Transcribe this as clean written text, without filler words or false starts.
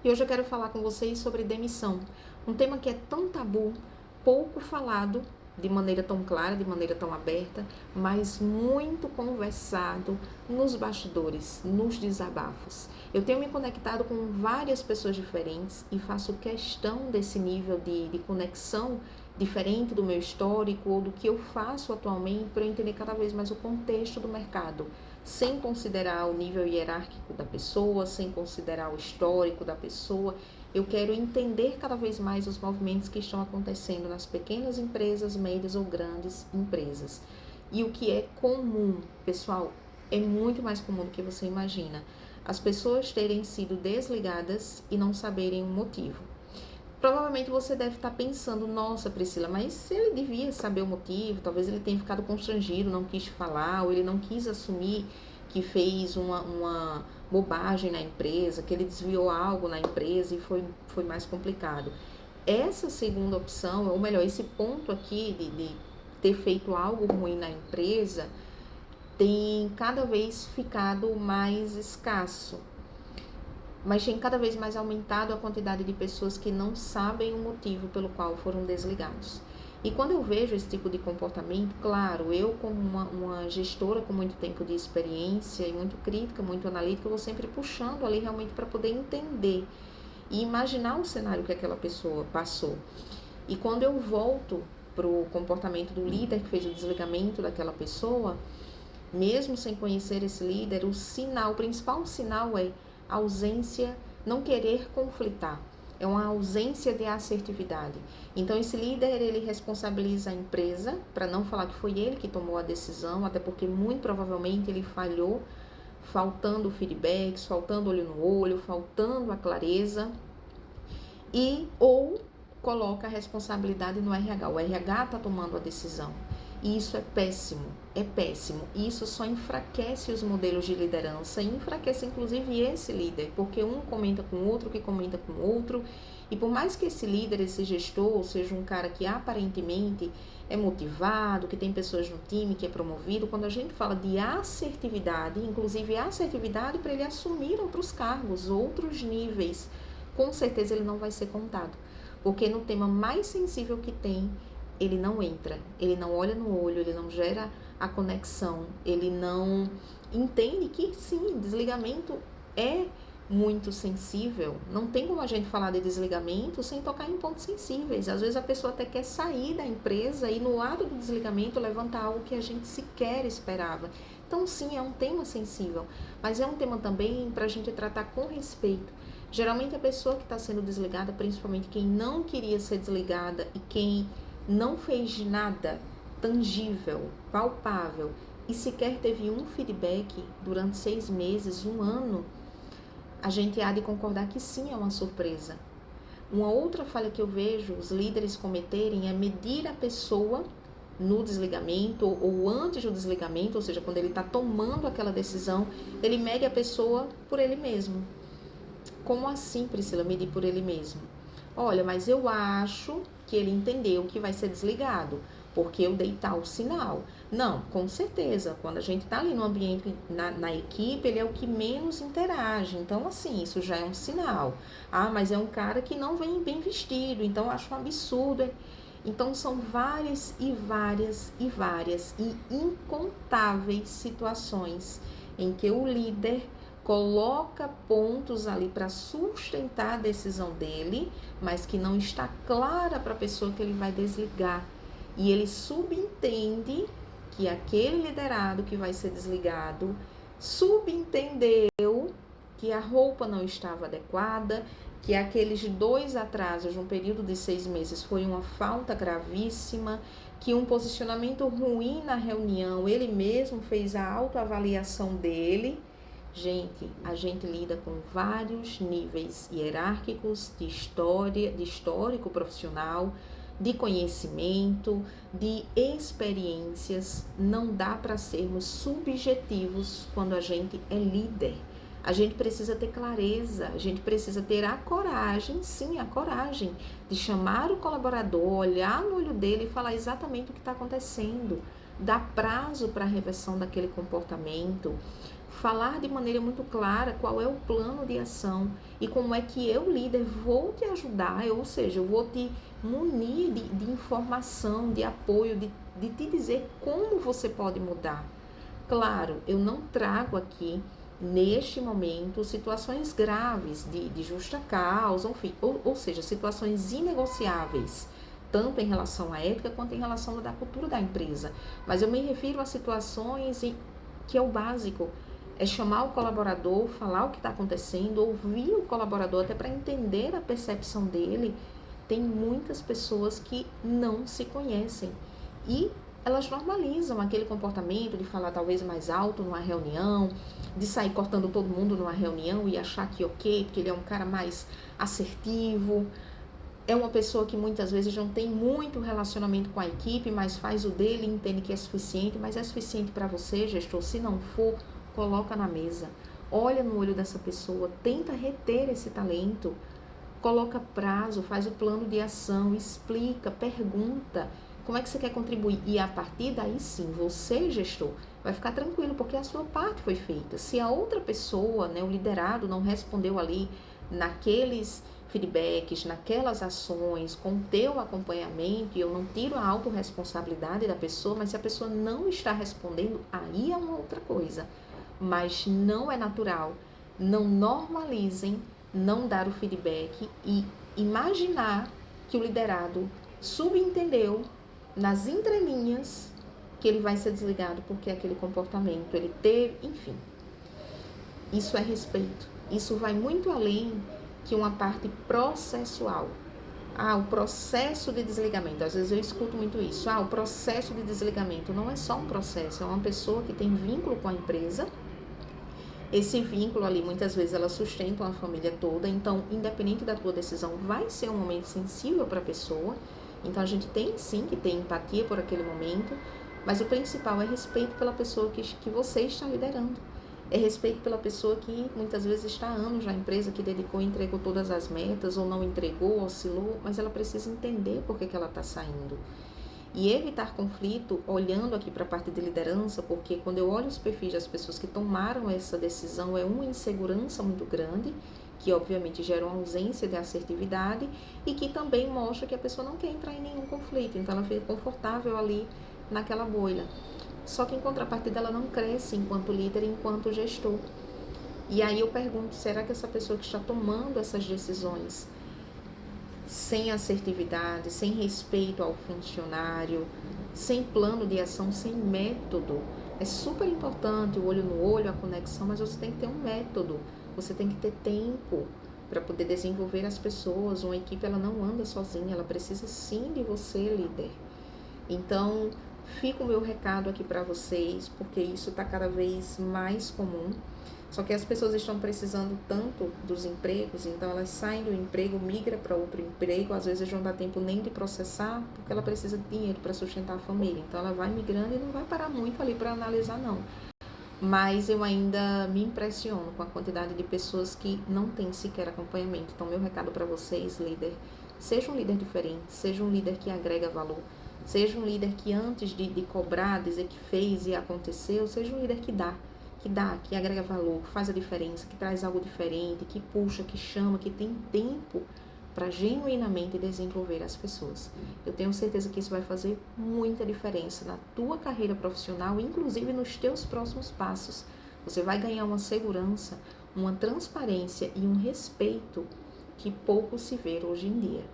E hoje eu quero falar com vocês sobre demissão, um tema que é tão tabu, pouco falado de maneira tão clara, de maneira tão aberta, mas muito conversado nos bastidores, nos desabafos. Eu tenho me conectado com várias pessoas diferentes e faço questão desse nível de conexão diferente do meu histórico ou do que eu faço atualmente para eu entender cada vez mais o contexto do mercado, sem considerar o nível hierárquico da pessoa, sem considerar o histórico da pessoa. Eu quero entender cada vez mais os movimentos que estão acontecendo nas pequenas empresas, médias ou grandes empresas. E o que é comum, pessoal, é muito mais comum do que você imagina. As pessoas terem sido desligadas e não saberem o motivo. Provavelmente você deve estar pensando, nossa, Priscila, mas ele devia saber o motivo, talvez ele tenha ficado constrangido, não quis falar, ou ele não quis assumir que fez uma bobagem na empresa, que ele desviou algo na empresa e foi mais complicado. Essa segunda opção, ou melhor, esse ponto aqui de ter feito algo ruim na empresa, tem cada vez ficado mais escasso. Mas tem cada vez mais aumentado a quantidade de pessoas que não sabem o motivo pelo qual foram desligados. E quando eu vejo esse tipo de comportamento, claro, eu como uma gestora com muito tempo de experiência e muito crítica, muito analítica, eu vou sempre puxando ali realmente para poder entender e imaginar o cenário que aquela pessoa passou. E quando eu volto para o comportamento do líder que fez o desligamento daquela pessoa, mesmo sem conhecer esse líder, o principal sinal é ausência, não querer conflitar. É uma ausência de assertividade. Então, esse líder, ele responsabiliza a empresa, para não falar que foi ele que tomou a decisão, até porque muito provavelmente ele falhou, faltando feedbacks, faltando olho no olho, faltando a clareza, ou coloca a responsabilidade no RH. O RH está tomando a decisão. E isso é péssimo, é péssimo. E isso só enfraquece os modelos de liderança e enfraquece inclusive esse líder, porque um comenta com o outro, que comenta com o outro. E por mais que esse líder, esse gestor, seja um cara que aparentemente é motivado, que tem pessoas no time, que é promovido, quando a gente fala de assertividade, inclusive assertividade para ele assumir outros cargos, outros níveis, com certeza ele não vai ser contado. Porque no tema mais sensível que tem, ele não entra, ele não olha no olho, ele não gera a conexão, ele não entende que sim, desligamento é muito sensível. Não tem como a gente falar de desligamento sem tocar em pontos sensíveis. Às vezes a pessoa até quer sair da empresa e no ato do desligamento levanta algo que a gente sequer esperava. Então sim, é um tema sensível, mas é um tema também para a gente tratar com respeito. Geralmente a pessoa que está sendo desligada, principalmente quem não queria ser desligada e quem não fez nada tangível, palpável e sequer teve um feedback durante 6 meses, 1 ano, a gente há de concordar que sim, é uma surpresa. Uma outra falha que eu vejo os líderes cometerem é medir a pessoa no desligamento ou antes do desligamento, ou seja, quando ele está tomando aquela decisão, ele mede a pessoa por ele mesmo. Como assim, Priscila, medir por ele mesmo? Olha, mas eu acho que ele entendeu que vai ser desligado, porque eu dei tal sinal. Não, com certeza, quando a gente tá ali no ambiente, na equipe, ele é o que menos interage. Então, assim, isso já é um sinal. Ah, mas é um cara que não vem bem vestido, então eu acho um absurdo. Então, são várias e várias e várias e incontáveis situações em que o líder coloca pontos ali para sustentar a decisão dele, mas que não está clara para a pessoa que ele vai desligar. E ele subentende que aquele liderado que vai ser desligado subentendeu que a roupa não estava adequada, que aqueles 2 atrasos de um período de 6 meses foi uma falta gravíssima, que um posicionamento ruim na reunião, ele mesmo fez a autoavaliação dele. Gente, a gente lida com vários níveis hierárquicos de história, de histórico profissional, de conhecimento, de experiências. Não dá para sermos subjetivos quando a gente é líder. A gente precisa ter clareza, a gente precisa ter a coragem, sim, a coragem de chamar o colaborador, olhar no olho dele e falar exatamente o que está acontecendo. Dar prazo para a reversão daquele comportamento, falar de maneira muito clara qual é o plano de ação e como é que eu, líder, vou te ajudar, ou seja, eu vou te munir de informação, de apoio, de te dizer como você pode mudar. Claro, eu não trago aqui, neste momento, situações graves de justa causa, enfim, ou seja, situações inegociáveis, tanto em relação à ética quanto em relação à cultura da empresa. Mas eu me refiro a situações que é o básico, é chamar o colaborador, falar o que está acontecendo, ouvir o colaborador até para entender a percepção dele. Tem muitas pessoas que não se conhecem e elas normalizam aquele comportamento de falar talvez mais alto numa reunião, de sair cortando todo mundo numa reunião e achar que ok, porque ele é um cara mais assertivo, é uma pessoa que muitas vezes não tem muito relacionamento com a equipe, mas faz o dele e entende que é suficiente, mas é suficiente para você, gestor. Se não for, coloca na mesa, olha no olho dessa pessoa, tenta reter esse talento, coloca prazo, faz o plano de ação, explica, pergunta como é que você quer contribuir, e a partir daí sim, você, gestor, vai ficar tranquilo, porque a sua parte foi feita. Se a outra pessoa, né, o liderado, não respondeu ali naqueles feedbacks, naquelas ações, com o teu acompanhamento, e eu não tiro a autorresponsabilidade da pessoa, mas se a pessoa não está respondendo, aí é uma outra coisa. Mas não é natural, não normalizem não dar o feedback e imaginar que o liderado subentendeu nas entrelinhas que ele vai ser desligado porque aquele comportamento ele teve, enfim. Isso é respeito. Isso vai muito além que uma parte processual. O processo de desligamento. Às vezes eu escuto muito isso. O processo de desligamento não é só um processo, é uma pessoa que tem vínculo com a empresa. Esse vínculo ali, muitas vezes, ela sustenta a família toda. Então, independente da tua decisão, vai ser um momento sensível para a pessoa. Então, a gente tem, sim, que ter empatia por aquele momento. Mas o principal é respeito pela pessoa que você está liderando. É respeito pela pessoa que, muitas vezes, está há anos na empresa, que dedicou e entregou todas as metas, ou não entregou, oscilou. Mas ela precisa entender por que ela está saindo. E evitar conflito, olhando aqui para a parte de liderança, porque quando eu olho os perfis das pessoas que tomaram essa decisão, é uma insegurança muito grande, que obviamente gera uma ausência de assertividade e que também mostra que a pessoa não quer entrar em nenhum conflito, então ela fica confortável ali naquela bolha. Só que em contrapartida ela não cresce enquanto líder, enquanto gestor. E aí eu pergunto, será que essa pessoa que está tomando essas decisões sem assertividade, sem respeito ao funcionário, sem plano de ação, sem método? É super importante o olho no olho, a conexão, mas você tem que ter um método, você tem que ter tempo para poder desenvolver as pessoas. Uma equipe ela não anda sozinha, ela precisa sim de você, líder. Então, fica o meu recado aqui para vocês, porque isso está cada vez mais comum. Só que as pessoas estão precisando tanto dos empregos, então elas saem do emprego, migram para outro emprego, às vezes não dá tempo nem de processar, porque ela precisa de dinheiro para sustentar a família. Então ela vai migrando e não vai parar muito ali para analisar, não. Mas eu ainda me impressiono com a quantidade de pessoas que não têm sequer acompanhamento. Então meu recado para vocês, líder, seja um líder diferente, seja um líder que agrega valor, seja um líder que antes de cobrar, dizer que fez e aconteceu, seja um líder que dá, que agrega valor, que faz a diferença, que traz algo diferente, que puxa, que chama, que tem tempo para genuinamente desenvolver as pessoas. Eu tenho certeza que isso vai fazer muita diferença na tua carreira profissional, inclusive nos teus próximos passos. Você vai ganhar uma segurança, uma transparência e um respeito que pouco se vê hoje em dia.